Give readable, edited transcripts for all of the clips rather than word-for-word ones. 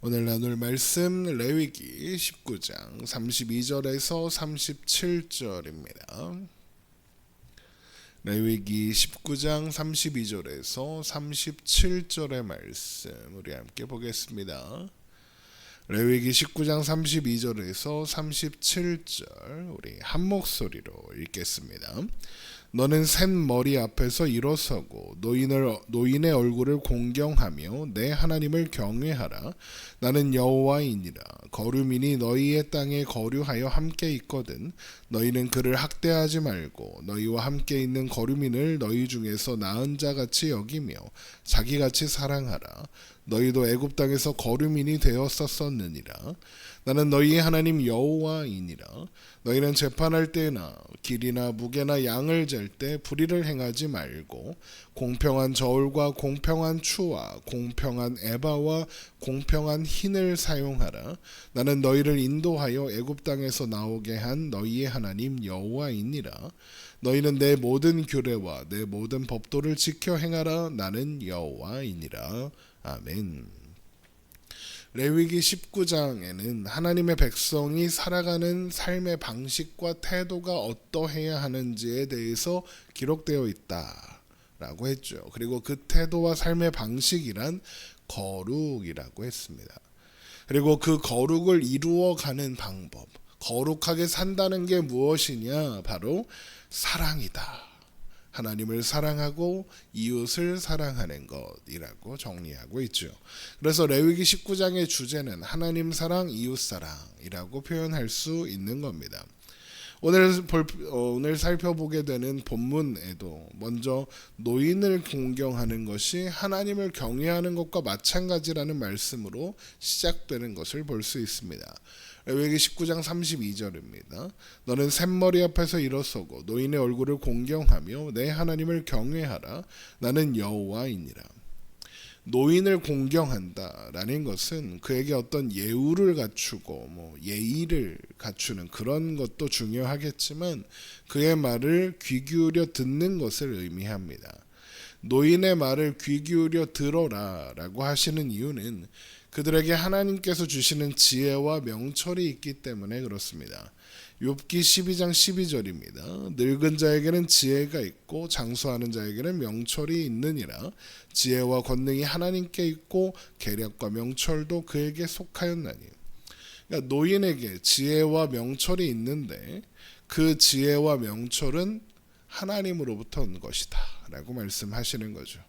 오늘 나눌 말씀 레위기 19장 32절에서 37절입니다. 레위기 19장 32절에서 37절의 말씀 우리 함께 보겠습니다. 레위기 19장 32절에서 37절 우리 한 목소리로 읽겠습니다. 너는 셋 머리 앞에서 일어서고 노인의 얼굴을 공경하며 내 하나님을 경외하라. 나는 여호와이니라. 거류민이 너희의 땅에 거류하여 함께 있거든 너희는 그를 학대하지 말고 너희와 함께 있는 거류민을 너희 중에서 나은 자같이 여기며 자기같이 사랑하라. 너희도 애굽 땅에서 거류민이 되었었느니라. 나는 너희의 하나님 여호와이니라. 너희는 재판할 때나 길이나 무게나 양을 잴 때 불의를 행하지 말고 공평한 저울과 공평한 추와 공평한 에바와 공평한 흰을 사용하라. 나는 너희를 인도하여 애굽 땅에서 나오게 한 너희의 하나님 여호와이니라. 너희는 내 모든 규례와 내 모든 법도를 지켜 행하라. 나는 여호와이니라. 아멘. 레위기 19장에는 하나님의 백성이 살아가는 삶의 방식과 태도가 어떠해야 하는지에 대해서 기록되어 있다라고 했죠. 그리고 그 태도와 삶의 방식이란 거룩이라고 했습니다. 그리고 그 거룩을 이루어가는 방법, 거룩하게 산다는 게 무엇이냐? 바로 사랑이다. 하나님을 사랑하고 이웃을 사랑하는 것이라고 정리하고 있죠. 그래서 레위기 19장의 주제는 하나님 사랑, 이웃 사랑이라고 표현할 수 있는 겁니다. 오늘 살펴보게 되는 본문에도 먼저 노인을 공경하는 것이 하나님을 경외하는 것과 마찬가지라는 말씀으로 시작되는 것을 볼 수 있습니다. 레위기 19장 32절입니다. 너는 샘머리 앞에서 일어서고 노인의 얼굴을 공경하며 내 하나님을 경외하라. 나는 여호와이니라. 노인을 공경한다라는 것은 그에게 어떤 예우를 갖추고 예의를 갖추는 그런 것도 중요하겠지만 그의 말을 귀 기울여 듣는 것을 의미합니다. 노인의 말을 귀 기울여 들어라라고 하시는 이유는 그들에게 하나님께서 주시는 지혜와 명철이 있기 때문에 그렇습니다. 욥기 12장 12절입니다. 늙은 자에게는 지혜가 있고 장수하는 자에게는 명철이 있느니라. 지혜와 권능이 하나님께 있고 계략과 명철도 그에게 속하였나니. 그러니까 노인에게 지혜와 명철이 있는데 그 지혜와 명철은 하나님으로부터 온 것이다 라고 말씀하시는 거죠.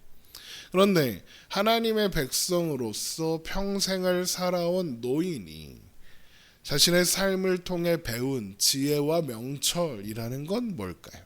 그런데 하나님의 백성으로서 평생을 살아온 노인이 자신의 삶을 통해 배운 지혜와 명철이라는 건 뭘까요?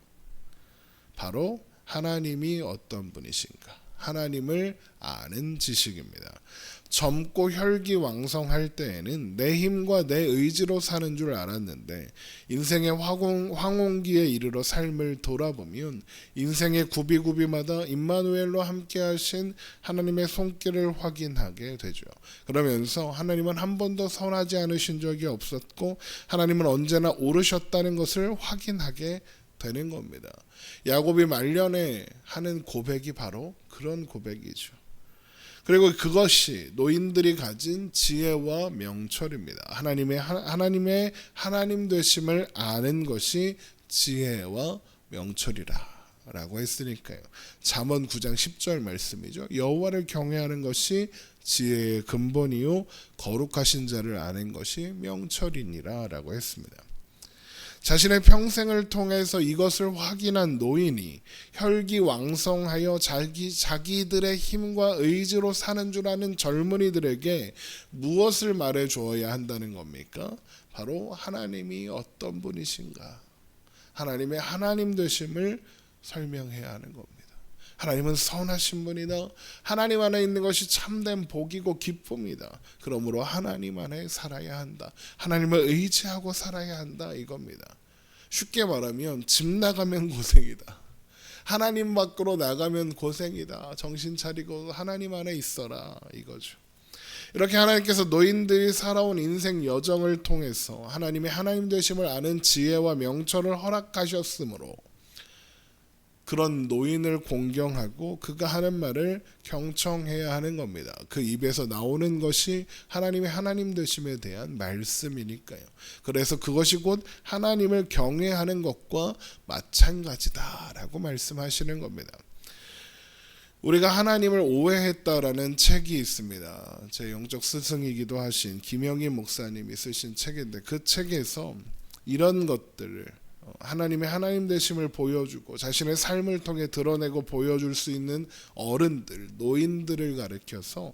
바로 하나님이 어떤 분이신가? 하나님을 아는 지식입니다. 젊고 혈기왕성할 때에는 내 힘과 내 의지로 사는 줄 알았는데 인생의 황혼기에 이르러 삶을 돌아보면 인생의 구비구비마다 임마누엘로 함께하신 하나님의 손길을 확인하게 되죠. 그러면서 하나님은 한 번도 선하지 않으신 적이 없었고 하나님은 언제나 옳으셨다는 것을 확인하게 되는 겁니다. 야곱이 말년에 하는 고백이 바로 그런 고백이죠. 그리고 그것이 노인들이 가진 지혜와 명철입니다. 하나님의 하나님 되심을 아는 것이 지혜와 명철이라고 했으니까요. 잠언 9장 10절 말씀이죠. 여호와를 경외하는 것이 지혜의 근본이요 거룩하신 자를 아는 것이 명철이니라라고 했습니다. 자신의 평생을 통해서 이것을 확인한 노인이 혈기왕성하여 자기들의 힘과 의지로 사는 줄 아는 젊은이들에게 무엇을 말해 주어야 한다는 겁니까? 바로 하나님이 어떤 분이신가? 하나님의 하나님 되심을 설명해야 하는 겁니다. 하나님은 선하신 분이다. 하나님 안에 있는 것이 참된 복이고 기쁨이다. 그러므로 하나님 안에 살아야 한다. 하나님을 의지하고 살아야 한다 이겁니다. 쉽게 말하면 집 나가면 고생이다. 하나님 밖으로 나가면 고생이다. 정신 차리고 하나님 안에 있어라 이거죠. 이렇게 하나님께서 노인들이 살아온 인생 여정을 통해서 하나님의 하나님 되심을 아는 지혜와 명철을 허락하셨으므로 그런 노인을 공경하고 그가 하는 말을 경청해야 하는 겁니다. 그 입에서 나오는 것이 하나님의 하나님 되심에 대한 말씀이니까요. 그래서 그것이 곧 하나님을 경외하는 것과 마찬가지다라고 말씀하시는 겁니다. 우리가 하나님을 오해했다라는 책이 있습니다. 제 영적 스승이기도 하신 김영희 목사님이 쓰신 책인데 그 책에서 이런 것들을 하나님의 하나님 되심을 보여주고 자신의 삶을 통해 드러내고 보여줄 수 있는 어른들, 노인들을 가리켜서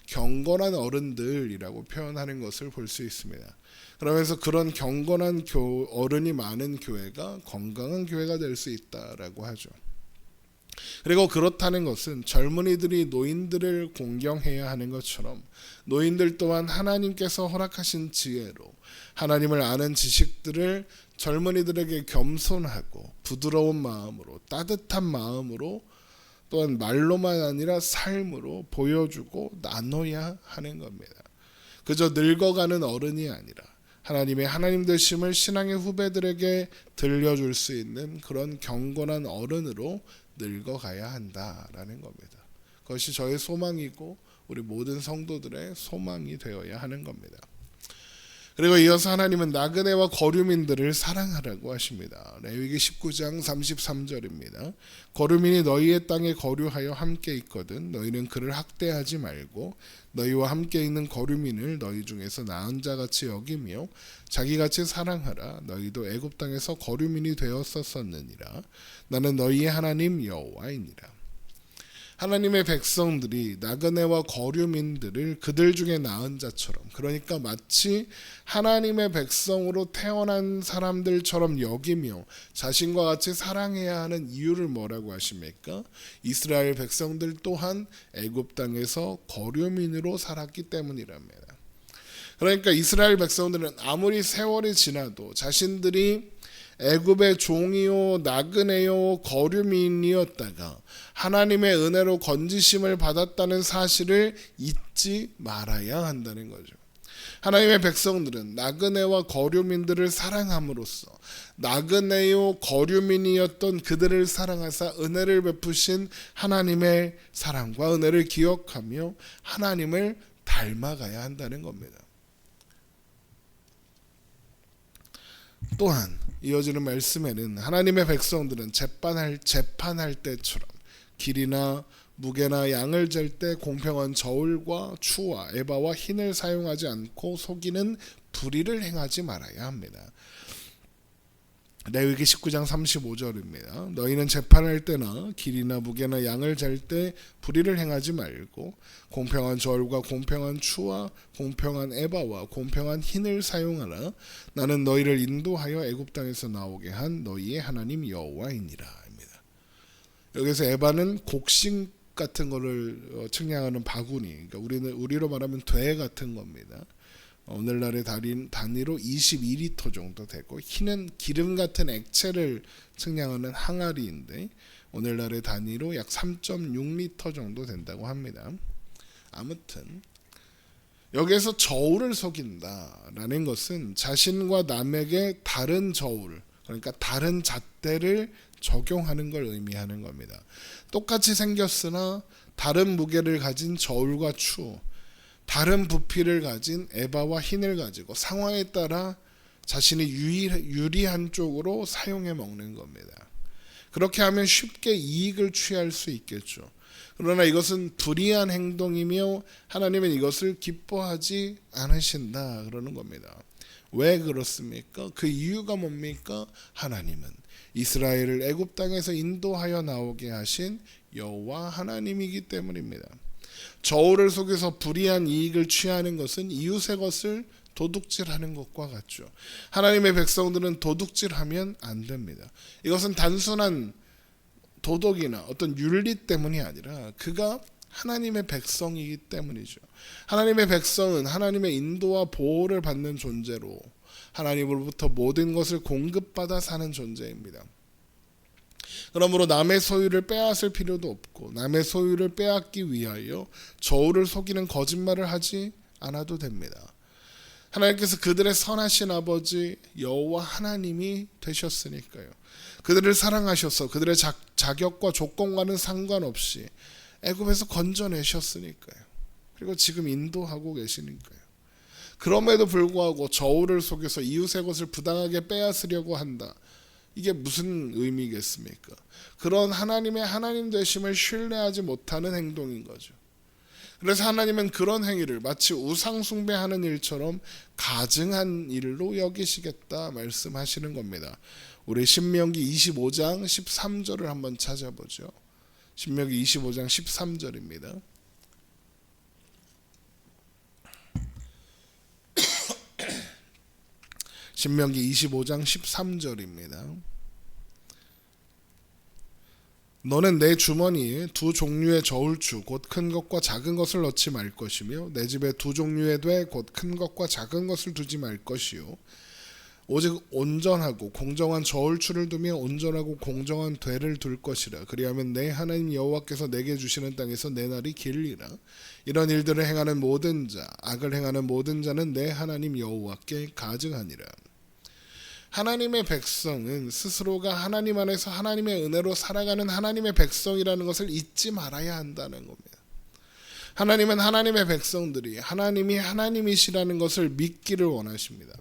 경건한 어른들이라고 표현하는 것을 볼 수 있습니다. 그러면서 그런 경건한 어른이 많은 교회가 건강한 교회가 될 수 있다라고 하죠. 그리고 그렇다는 것은 젊은이들이 노인들을 공경해야 하는 것처럼 노인들 또한 하나님께서 허락하신 지혜로 하나님을 아는 지식들을 젊은이들에게 겸손하고 부드러운 마음으로 따뜻한 마음으로 또한 말로만 아니라 삶으로 보여주고 나눠야 하는 겁니다. 그저 늙어가는 어른이 아니라 하나님의 하나님 되심을 신앙의 후배들에게 들려줄 수 있는 그런 경건한 어른으로 늙어가야 한다라는 겁니다. 그것이 저의 소망이고 우리 모든 성도들의 소망이 되어야 하는 겁니다. 그리고 이어서 하나님은 나그네와 거류민들을 사랑하라고 하십니다. 레위기 19장 33절입니다. 거류민이 너희의 땅에 거류하여 함께 있거든 너희는 그를 학대하지 말고 너희와 함께 있는 거류민을 너희 중에서 나은 자같이 여기며 자기같이 사랑하라. 너희도 애굽 땅에서 거류민이 되었었느니라. 나는 너희의 하나님 여호와이니라. 하나님의 백성들이 나그네와 거류민들을 그들 중에 나은 자처럼, 그러니까 마치 하나님의 백성으로 태어난 사람들처럼 여기며 자신과 같이 사랑해야 하는 이유를 뭐라고 하십니까? 이스라엘 백성들 또한 애굽 땅에서 거류민으로 살았기 때문이랍니다. 그러니까 이스라엘 백성들은 아무리 세월이 지나도 자신들이 애굽의 종이요 나그네요 거류민이었다가 하나님의 은혜로 건지심을 받았다는 사실을 잊지 말아야 한다는 거죠. 하나님의 백성들은 나그네와 거류민들을 사랑함으로써 나그네요 거류민이었던 그들을 사랑하사 은혜를 베푸신 하나님의 사랑과 은혜를 기억하며 하나님을 닮아가야 한다는 겁니다. 또한 이어지는 말씀에는 하나님의 백성들은 재판할 때처럼 길이나 무게나 양을 잴 때 공평한 저울과 추와 에바와 흰을 사용하지 않고 속이는 불의를 행하지 말아야 합니다. 레위기 19장 35절입니다. 너희는 재판할 때나 길이나 무게나 양을 잴 때 불의를 행하지 말고 공평한 저울과 공평한 추와 공평한 에바와 공평한 흰을 사용하라. 나는 너희를 인도하여 애굽 땅에서 나오게 한 너희의 하나님 여호와이니라. 여기서 에바는 곡식 같은 거를 측량하는 바구니, 그러니까 우리로 말하면 돼 같은 겁니다. 오늘날의 단위로 22리터 정도 되고, 흰은 기름 같은 액체를 측량하는 항아리인데 오늘날의 단위로 약 3.6리터 정도 된다고 합니다. 아무튼 여기에서 저울을 속인다라는 것은 자신과 남에게 다른 저울, 그러니까 다른 잣대를 적용하는 걸 의미하는 겁니다. 똑같이 생겼으나 다른 무게를 가진 저울과 추, 다른 부피를 가진 에바와 흰을 가지고 상황에 따라 자신이 유리한 쪽으로 사용해 먹는 겁니다. 그렇게 하면 쉽게 이익을 취할 수 있겠죠. 그러나 이것은 불의한 행동이며 하나님은 이것을 기뻐하지 않으신다 그러는 겁니다. 왜 그렇습니까? 그 이유가 뭡니까? 하나님은 이스라엘을 애굽 땅에서 인도하여 나오게 하신 여호와 하나님이기 때문입니다. 저울을 속여서 불의한 이익을 취하는 것은 이웃의 것을 도둑질하는 것과 같죠. 하나님의 백성들은 도둑질하면 안 됩니다. 이것은 단순한 도덕이나 어떤 윤리 때문이 아니라 그가 하나님의 백성이기 때문이죠. 하나님의 백성은 하나님의 인도와 보호를 받는 존재로 하나님으로부터 모든 것을 공급받아 사는 존재입니다. 그러므로 남의 소유를 빼앗을 필요도 없고 남의 소유를 빼앗기 위하여 저울을 속이는 거짓말을 하지 않아도 됩니다. 하나님께서 그들의 선하신 아버지 여호와 하나님이 되셨으니까요. 그들을 사랑하셔서 그들의 자격과 조건과는 상관없이 애굽에서 건져내셨으니까요. 그리고 지금 인도하고 계시니까요. 그럼에도 불구하고 저울을 속여서 이웃의 것을 부당하게 빼앗으려고 한다. 이게 무슨 의미겠습니까? 그런 하나님의 하나님 되심을 신뢰하지 못하는 행동인 거죠. 그래서 하나님은 그런 행위를 마치 우상 숭배하는 일처럼 가증한 일로 여기시겠다 말씀하시는 겁니다. 우리 신명기 25장 13절을 한번 찾아보죠. 신명기 25장 13절입니다. 신명기 25장 13절입니다. 너는 내 주머니에 두 종류의 저울추 곧 큰 것과 작은 것을 넣지 말 것이며 내 집에 두 종류의 되 곧 큰 것과 작은 것을 두지 말 것이요 오직 온전하고 공정한 저울추를 두며 온전하고 공정한 되를 둘 것이라. 그리하면 내 하나님 여호와께서 내게 주시는 땅에서 내 날이 길리라. 이런 일들을 행하는 모든 자 악을 행하는 모든 자는 내 하나님 여호와께 가증하니라. 하나님의 백성은 스스로가 하나님 안에서 하나님의 은혜로 살아가는 하나님의 백성이라는 것을 잊지 말아야 한다는 겁니다. 하나님은 하나님의 백성들이 하나님이 하나님이시라는 것을 믿기를 원하십니다.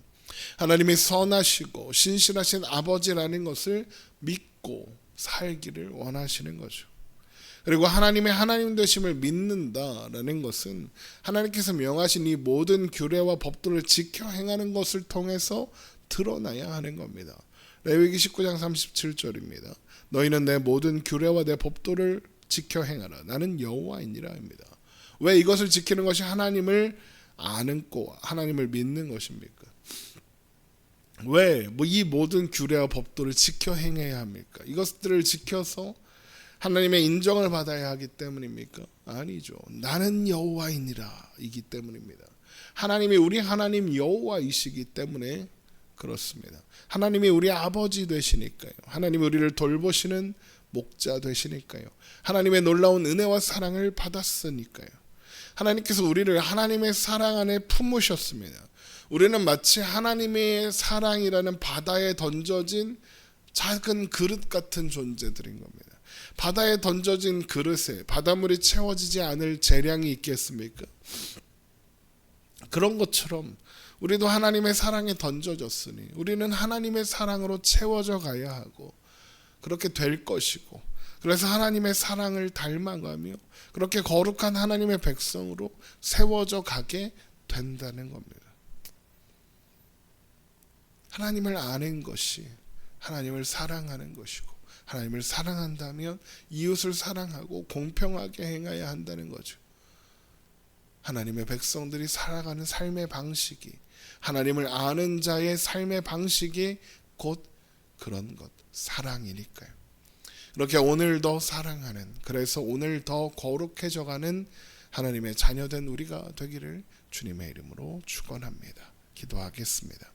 하나님이 선하시고 신실하신 아버지라는 것을 믿고 살기를 원하시는 거죠. 그리고 하나님의 하나님 되심을 믿는다라는 것은 하나님께서 명하신 이 모든 규례와 법도를 지켜 행하는 것을 통해서 드러나야 하는 겁니다. 레위기 19장 37절입니다. 너희는 내 모든 규례와 내 법도를 지켜 행하라. 나는 여호와이니라입니다. 왜 이것을 지키는 것이 하나님을 아는 거, 하나님을 믿는 것입니까? 왜 이 모든 규례와 법도를 지켜 행해야 합니까? 이것들을 지켜서 하나님의 인정을 받아야 하기 때문입니까? 아니죠. 나는 여호와이니라 이기 때문입니다. 하나님이 우리 하나님 여호와이시기 때문에 그렇습니다. 하나님이 우리 아버지 되시니까요. 하나님이 우리를 돌보시는 목자 되시니까요. 하나님의 놀라운 은혜와 사랑을 받았으니까요. 하나님께서 우리를 하나님의 사랑 안에 품으셨습니다. 우리는 마치 하나님의 사랑이라는 바다에 던져진 작은 그릇 같은 존재들인 겁니다. 바다에 던져진 그릇에 바닷물이 채워지지 않을 재량이 있겠습니까? 그런 것처럼 우리도 하나님의 사랑에 던져졌으니 우리는 하나님의 사랑으로 채워져 가야 하고 그렇게 될 것이고, 그래서 하나님의 사랑을 닮아가며 그렇게 거룩한 하나님의 백성으로 세워져 가게 된다는 겁니다. 하나님을 아는 것이 하나님을 사랑하는 것이고, 하나님을 사랑한다면 이웃을 사랑하고 공평하게 행해야 한다는 거죠. 하나님의 백성들이 살아가는 삶의 방식이, 하나님을 아는 자의 삶의 방식이 곧 그런 것, 사랑이니까요. 이렇게 오늘 더 사랑하는, 그래서 오늘 더 거룩해져가는 하나님의 자녀된 우리가 되기를 주님의 이름으로 축원합니다. 기도하겠습니다.